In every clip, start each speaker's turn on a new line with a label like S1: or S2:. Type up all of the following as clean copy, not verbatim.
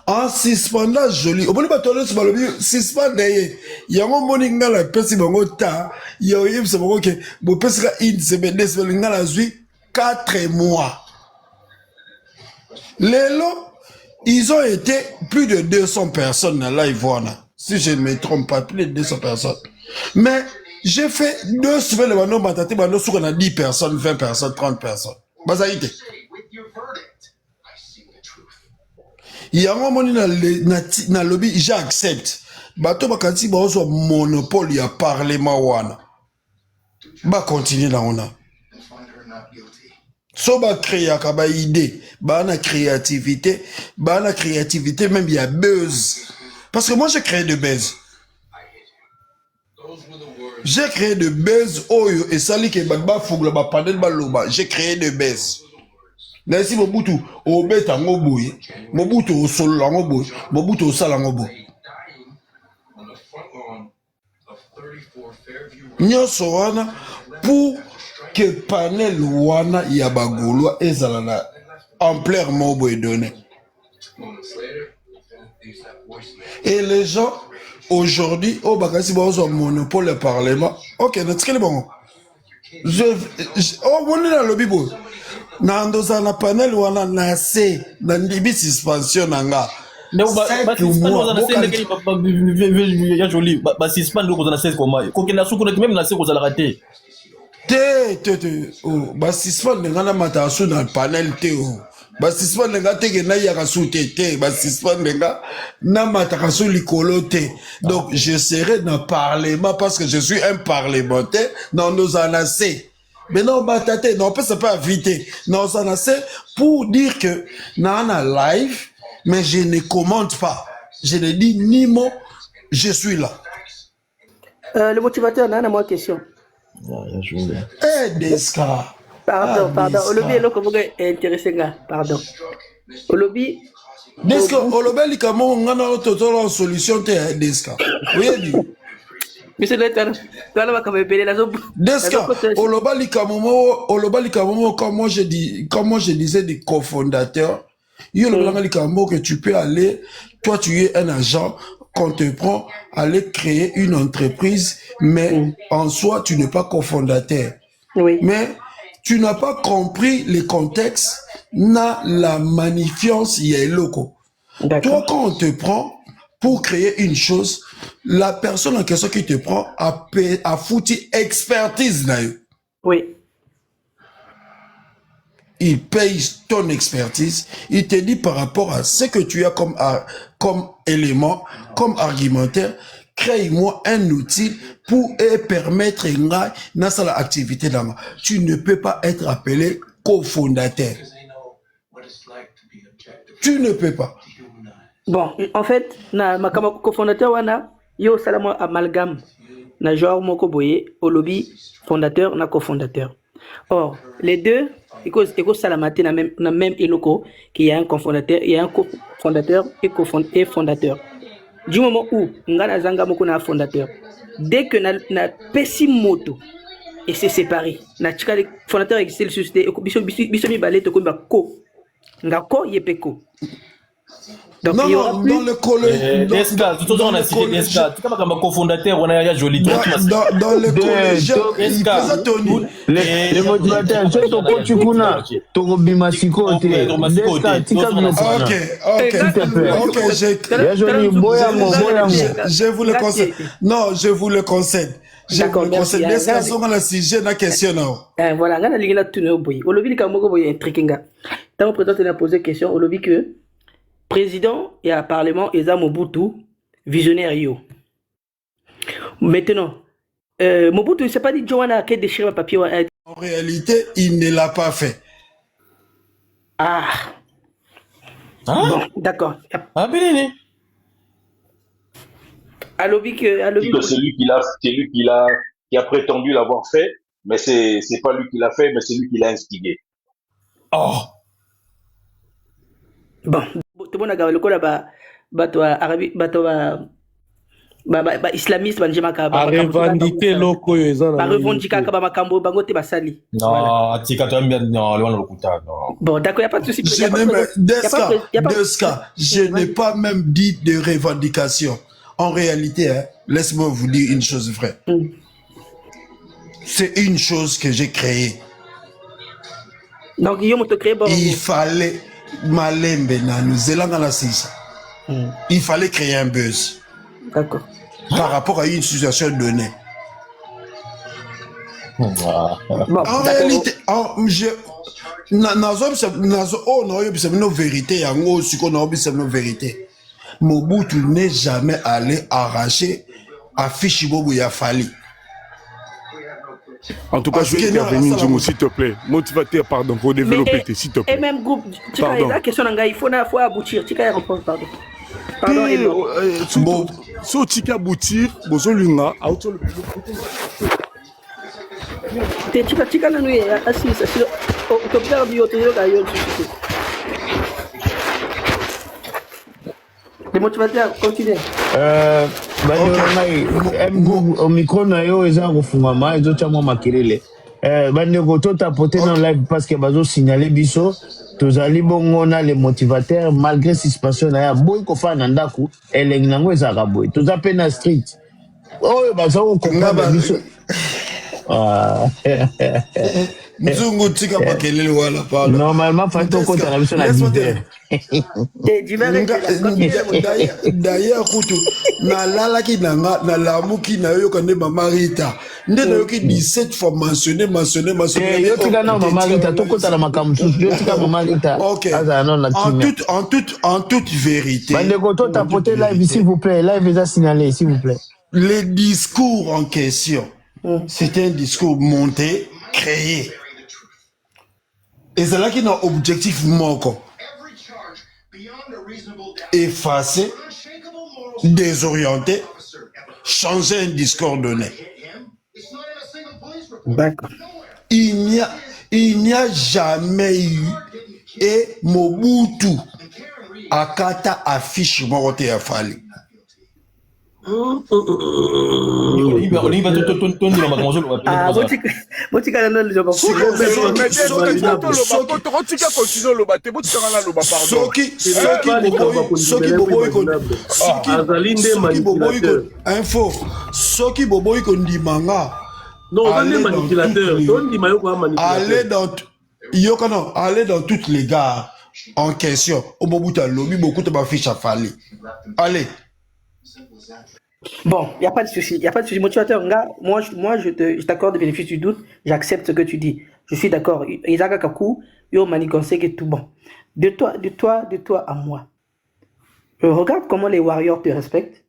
S1: En suspendant joli. Au bout de bâtonnet, c'est pas le mieux. Suspendre, il y a un morning dans la personne, il y a un c'est bon, ok. Bon, parce que une semaine, deux semaines, dans la vie, 4 mois. Les lots, ils ont été plus de 200 personnes dans la live, voilà. Si je ne me trompe pas, plus de 200 personnes. Mais, j'ai fait 2 semaines de bando, batati, bando, sur on a 10 personnes, 20 personnes, 30 personnes. Bah, ça y est. Il y a un moment dans lobby, j'accepte. Bato bakati ba ozo monopole ya parlement wana. Ba continuer là on a. So ba créer ka ba idée, ba na créativité même il y a buzz. Parce que moi j'ai créé de buzz. J'ai créé de buzz oyo et sali ke ba fugla ba panel ba loba, j'ai créé de buzz. Là si Mobutu obeta ngoboye, Mobutu osolo ngoboye, Mobutu osala ngoboye. Nyonso wana pour que panel wana ya bagolwa ezala na ampleur mobo est donné. Et les gens aujourd'hui au bakasi bazo monopole le parlement. OK, natikele bon. Oh woni na lobby bo. Na ndoza na panel wana na se na ndibi suspension nanga.
S2: Mais
S1: basispan ndengana matasu na panel te o basispan ndenga teke na yaka su te basispan ndenga na mataka su likolo te. Donc je serai dans le parlement parce que je suis un parlementaire dans nos anacés. Mais non, batate, non, on peut se pas inviter. Non, ça pour dire que nana live, mais je ne commente pas. Je ne dis ni mot, je suis là.
S3: Le motivateur, nana moi question.
S1: Eh, Deska.
S3: Pardon. Olobi, est comment intéressé là. Pardon. Olobi.
S1: Deska, Olobi, il y a une solution, Deska. Oui,
S3: Monsieur le Maire,
S1: Deska, Olobi, comme moi je disais des cofondateurs, il y a que tu peux aller, toi tu es un agent, qu'on te prend, aller créer une entreprise, mais en soi, tu n'es pas cofondateur.
S3: Oui.
S1: Mais tu n'as pas compris le contexte, la magnifiance, il y a loco. Toi, quand on te prend pour créer une chose, la personne en question qui te prend a foutu expertise là.
S3: Oui.
S1: Il paye ton expertise, il te dit par rapport à ce que tu as comme élément, comme argumentaire, crée-moi un outil pour permettre dans sa activité là. Tu ne peux pas être appelé cofondateur. Tu ne peux pas.
S3: Bon, en fait, ma cofondateur wana yo salama amalgame na genre moko boye au lobby fondateur na cofondateur. Or, les deux éco salamate na même eloko qu'il y a un cofondateur, il y a un cofondateur et fondateur. Du moment où ngana zanga moko na fondateur, dès que na pesi moto et c'est séparé, na tika le fondateur existe le société biso mi balé to ko ba ko ngako yepeko. Donc,
S1: non,
S3: il y aura
S1: non,
S3: plus...
S1: dans le collège. Dans le collège.
S4: Les motivateurs, c'est ton coachukuna. Ton bimasiko.
S1: Ok, je vous le concède. Non, je vous le concède.
S3: D'accord, merci. Voilà, on a la tournée au boy. Au lobby, il y a un truc. Tant que président a posé question, au lobby que président et à parlement, ils ont Mobutu visionnaire. Maintenant, Mobutu, il ne s'est pas dit Johanna qui a déchiré le papier.
S1: En réalité, il ne l'a pas fait.
S3: Ah.
S2: Hein?
S3: Bon, d'accord.
S2: Ah, bien,
S3: à lobby que
S5: c'est lui qui a prétendu l'avoir fait, mais c'est pas lui qui l'a fait, mais c'est lui qui l'a instigé.
S2: Oh.
S3: Bon, tout le monde a gagné le coup là-bas, islamiste banjemaka
S2: A revendiquer loko yo eza na
S3: revendikaka bamakambo bango te basali.
S2: Non, tika to bien non, loin lokuta non.
S3: Bon, d'accord, il n'y a pas de souci.
S1: Deska, je n'ai pas même dit de revendication. En réalité, hein, laisse-moi vous dire une chose vraie. C'est une chose que j'ai créée.
S3: Donc,
S1: il fallait malembe nanu zelanga na sisa. Il fallait créer un buzz.
S3: D'accord.
S1: Par rapport à une situation donnée.
S3: Bon,
S1: en réalité, Mobutu n'est jamais allé arracher à Fichibobo Yafali.
S6: En tout cas, je vais intervenir, Djimou, s'il te plaît. Motivateur, pardon, pour développer, s'il te plaît.
S3: Et même groupe, la question, il faut aboutir. Tu peux répondre, pardon.
S6: Pardon, so tika aboutir, bozo lunga, auto le
S3: tika na nuye assise sur octobre du hôtel ga yo. Les motivateurs continuent.
S4: Au micro na yo eza kofungama ezotyamwa makelele. Bandeko totapote dans live parce que bazo signaler biso tozali bongo na les motivateurs malgré suspension na ya boy ko fa na ndaku elengi nango ezaka boy toza pe na street oyo bazo comprendre biso
S1: Nzungu tika makelele wala pardon.
S4: Normalement fa to ko tala biso na leader.
S1: D'ailleurs kutu na lalaki nanga na lamuki na yo kande mama Rita ndena yo ki 17 fois mentionné
S4: yo tika na mama Rita to ko tala makambo yo tika mama Rita.
S1: OK. En toute vérité.
S4: Bandeko to tapoter live s'il vous plaît, live est signalé s'il vous plaît.
S1: Les discours en question, c'est un discours monté, créé. Et c'est là qu'il y a un objectif manquant. Effacer, désorienter, changer un discours donné.
S3: D'accord.
S1: Il n'y a jamais eu et Mobutu akata affiche morote ya fali. Soki boboy kondimanga aller dans toutes les gares en question. Au Mobutu lobby beaucoup de affiches à fali. Allez.
S3: Bon, il n'y a pas de souci. Il n'y a pas de souci. Motivateur, moi je t'accorde le bénéfice du doute. J'accepte ce que tu dis. Je suis d'accord. Isaka Kaku, yo manigancé que tout bon. De toi à moi. Regarde comment les Warriors te respectent.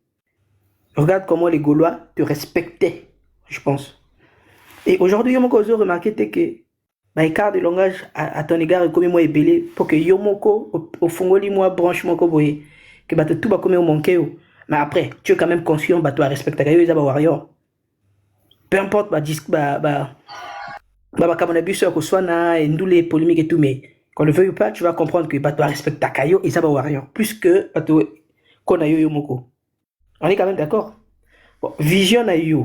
S3: Regarde comment les Gaulois te respectaient, je pense. Et aujourd'hui, Yomoko a remarqué que l'écart de langage à ton égard est comme moi ébélé pour que Yomoko, au fond, moi, branche mon koboye, que tout va comme au manqué. Mais après, tu es quand même conscient, tu dois respecter les Warriors. Peu importe, comme on a vu sur Koswana et nous les polémiques et tout, mais qu'on le veuille ou pas, tu vas comprendre que tu dois respecter Takayo et Zaba Warrior, plus que Konayo Yomoko. On est quand même d'accord. Bon, vision à you.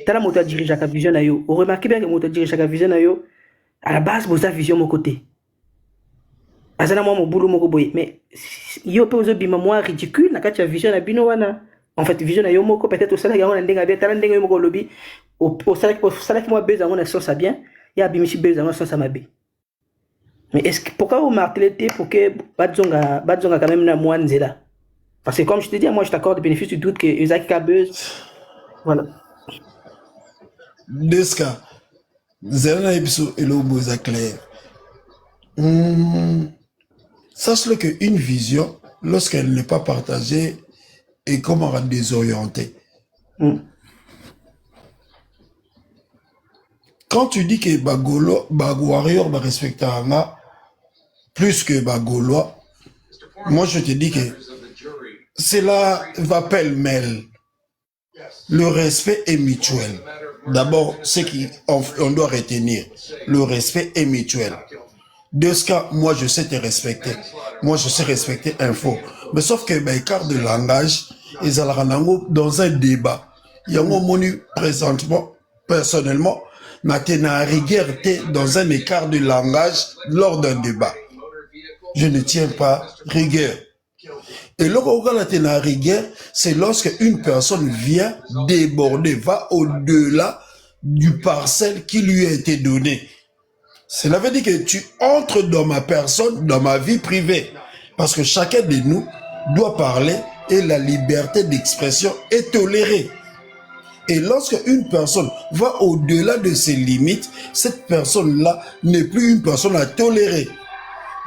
S3: T'as la moto dirige à vision à you. Vous remarquez bien que la moto dirige à vision à you. À la base, vous avez vision mon côté. Azana moi mon boulot mon boy. Mais yo peut oser bima moi ridicule na kati ya vision à bino wana. En fait, vision à yo moko peut-être au salaire on ndenga bien, talent ndenga yo moko lobby. Au salaire moi besoin on a sens bien. Ya bimisi besoin on sens à mabe. Mais est-ce que pourquoi vous martelez pour que badzonga quand même na moi nzela? Parce que comme je te dis, moi je t'accorde le bénéfice du doute que Isaac Kabeuse. Voilà.
S1: Deska, Zerna Ebiso et l'Obo clair. Sache-le qu'une vision, lorsqu'elle n'est pas partagée, est comment désorientée. Quand tu dis que Warrior va respecter Anga plus que Gaulois, moi je te dis que cela va pêle-mêle. Le respect est mutuel. D'abord, ce qu'on doit retenir, le respect est mutuel. De ce cas, moi je sais te respecter. Moi je sais respecter Info. Mais sauf que écart de langage, ezalaka nango dans un débat. Yango moni présentement, personnellement, na rigueur dans un écart de langage lors d'un débat. Je ne tiens pas rigueur. Et lorsqu'on a rigueur, c'est lorsque une personne vient déborder, va au-delà du parcelle qui lui a été donné. Cela veut dire que tu entres dans ma personne, dans ma vie privée. Parce que chacun de nous doit parler et la liberté d'expression est tolérée. Et lorsque une personne va au-delà de ses limites, cette personne-là n'est plus une personne à tolérer.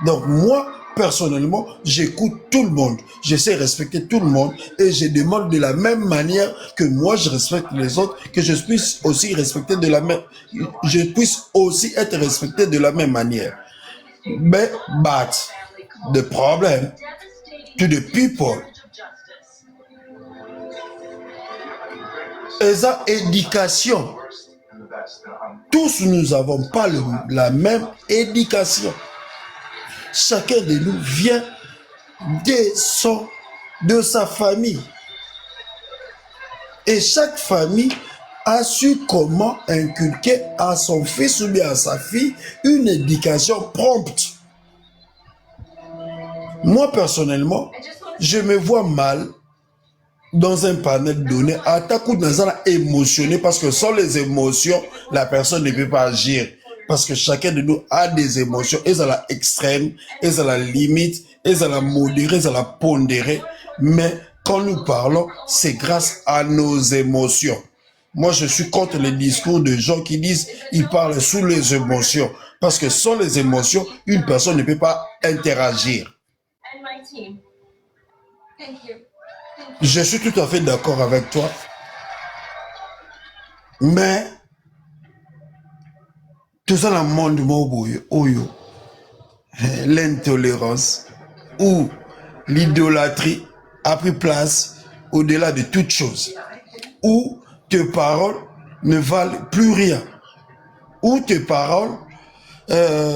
S1: Donc moi, personnellement, j'écoute tout le monde. Je sais respecter tout le monde et je demande de la même manière que moi je respecte les autres, que je puisse aussi respecter de la même, je puisse aussi être respecté de la même manière. But the problem to the people is that éducation. Tous nous n'avons pas la même éducation. Chacun de nous vient de sa famille. Et chaque famille a su comment inculquer à son fils ou bien à sa fille une éducation prompte. Moi, personnellement, je me vois mal dans un panel donné à ta coup émotionné parce que sans les émotions, la personne ne peut pas agir. Parce que chacun de nous a des émotions, elles à la extrême, elles à la limite, elles à la modérée, elles à la pondérée. Mais quand nous parlons, c'est grâce à nos émotions. Moi, je suis contre les discours de gens qui disent ils parlent sous les émotions. Parce que sans les émotions, une personne ne peut pas interagir. Je suis tout à fait d'accord avec toi. Mais tout ça dans le monde, l'intolérance ou l'idolâtrie a pris place au-delà de toute chose. Où tes paroles ne valent plus rien. Où tes paroles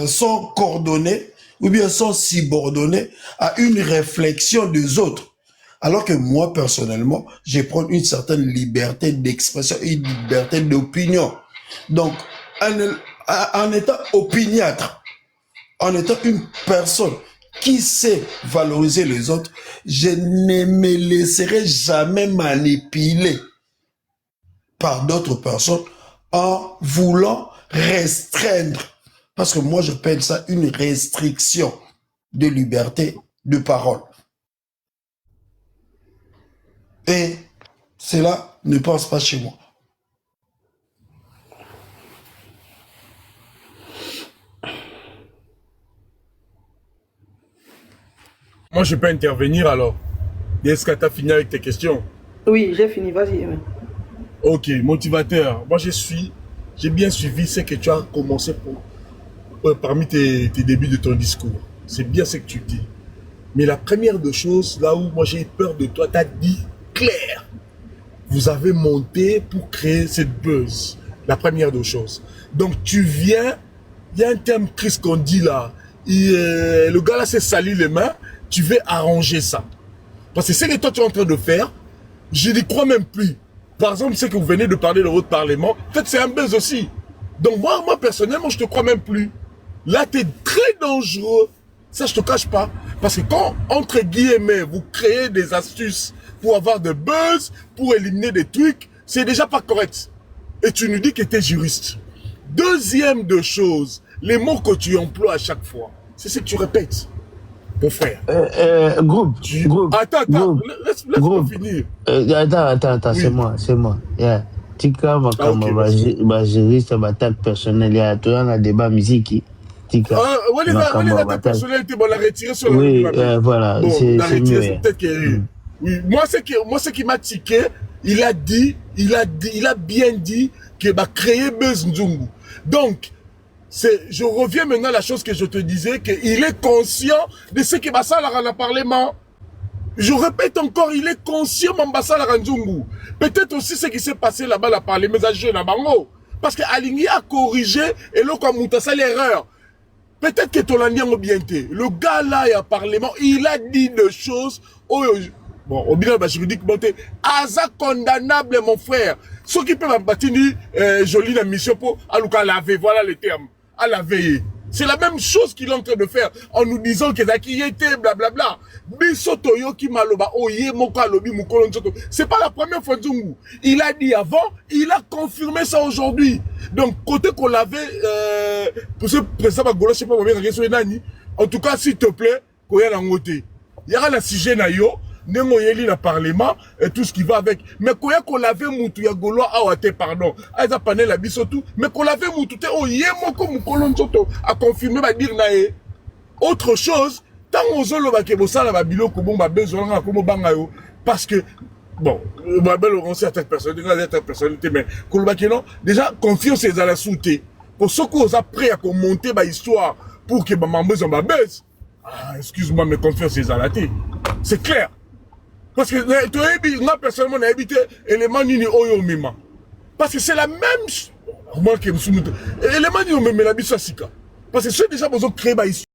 S1: sont coordonnées ou bien sont subordonnées à une réflexion des autres. Alors que moi, personnellement, je prends une certaine liberté d'expression, une liberté d'opinion. Donc, en étant opiniâtre, en étant une personne qui sait valoriser les autres, je ne me laisserai jamais manipuler par d'autres personnes en voulant restreindre. Parce que moi, j'appelle ça une restriction de liberté de parole. Et cela ne passe pas chez moi.
S6: Moi, je peux intervenir alors. Est-ce que tu as fini avec tes questions?
S3: Oui, j'ai fini, vas-y.
S6: Ok, motivateur. Moi, j'ai bien suivi ce que tu as commencé parmi tes débuts de ton discours. C'est bien ce que tu dis. Mais la première des choses, là où moi j'ai peur de toi, tu as dit clair. Vous avez monté pour créer cette buzz. La première des choses. Donc, tu viens, il y a un terme triste qu'on dit là. Le gars là s'est sali les mains. Tu veux arranger ça. Parce que ce que toi tu es en train de faire, je n'y crois même plus. Par exemple, ce que vous venez de parler de votre parlement, en fait c'est un buzz aussi. Donc moi personnellement, je te crois même plus. Là, tu es très dangereux. Ça, je te cache pas. Parce que quand, entre guillemets, vous créez des astuces pour avoir de buzz, pour éliminer des trucs, c'est déjà pas correct. Et tu nous dis que tu es juriste. Deuxième de choses, les mots que tu emploies à chaque fois, c'est ce que tu répètes. Mon frère.
S4: Groupe.
S6: Attends, laisse-moi finir.
S4: Attends, c'est moi. Yeah. Tika makamba juriste batak personnel ya to na débat musique. Tika.
S6: La personnalité, on l'a retiré sur
S4: oui, voilà,
S6: bon,
S4: c'est mieux.
S6: Peut-être que oui, moi ce qui m'a tiqué, il a bien dit que va créer Buzz Nzungu. Donc je reviens maintenant à la chose que je te disais, qu'il est conscient de ce que Bassala a parlement. Je répète encore, il est conscient Mambasala Ranzungu. Peut-être aussi ce qui s'est passé là-bas, la parler, mais à jeune à Bango. Parce que Alingui a corrigé et l'autre comme Moutassa l'erreur. Peut-être que Tolani a bien été. Le gars là, il a parlement, il a dit des choses. Bon, au bilan, juridique, Aza condamnable, mon frère. Ceux qui peuvent bâtir jolie la mission pour à laver, voilà le terme, à laver. C'est la même chose qu'il est en train de faire en nous disant que Zaki était blablabla. Bisotoyo qui maloba oye moka lobi mukolo nzoto. C'est pas la première fois Zungu. Il a dit avant, il a confirmé ça aujourd'hui. Donc côté qu'on l'avait pour ce président Bagolo, je sais pas combien de nani. En tout cas, s'il te plaît, koya na ngote. Il y aura la sujet na yo. Nengo yeli na parlement et tout ce qui va avec. Mais koya qu'on l'avait moutou ya golo awate pardon. Aza panel la bisotou. Mais qu'on l'avait moutou te oye moko mukolo nzoto a confirmé ba dire na e. Autre chose, tant on zolo ba ke bosala ba biloko bon ba besoin nga komo banga yo parce que bon, ba belle on sait certaines personnalités mais koloba ke non, déjà confiance les à la souté. Pour ceux qui ont prêt à monter ba histoire pour que ba mambezo ba baisse. Ah, excuse-moi mais confiance les à la té. C'est clair. Parce que moi personnellement j'ai habité élément nini oyo mema. Parce que c'est la même moi que élément nini mema la bisasika. Parce que c'est déjà besoin de créer ba histoire.